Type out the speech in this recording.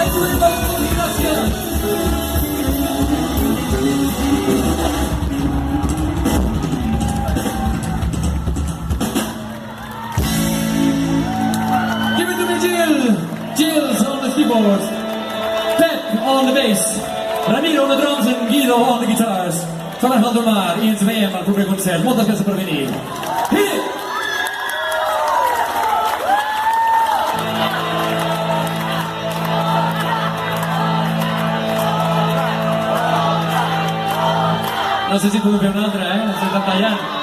Give it to me, Jill! Jill's on the keyboard, Pep on the bass, Ramiro on the drums and Guido on the guitars. Son Ángel Domar i ens veiem al proper concert. Moltes gràcies per venir. Hit it! No sé si podem fer una altra, no sé si estan tallant.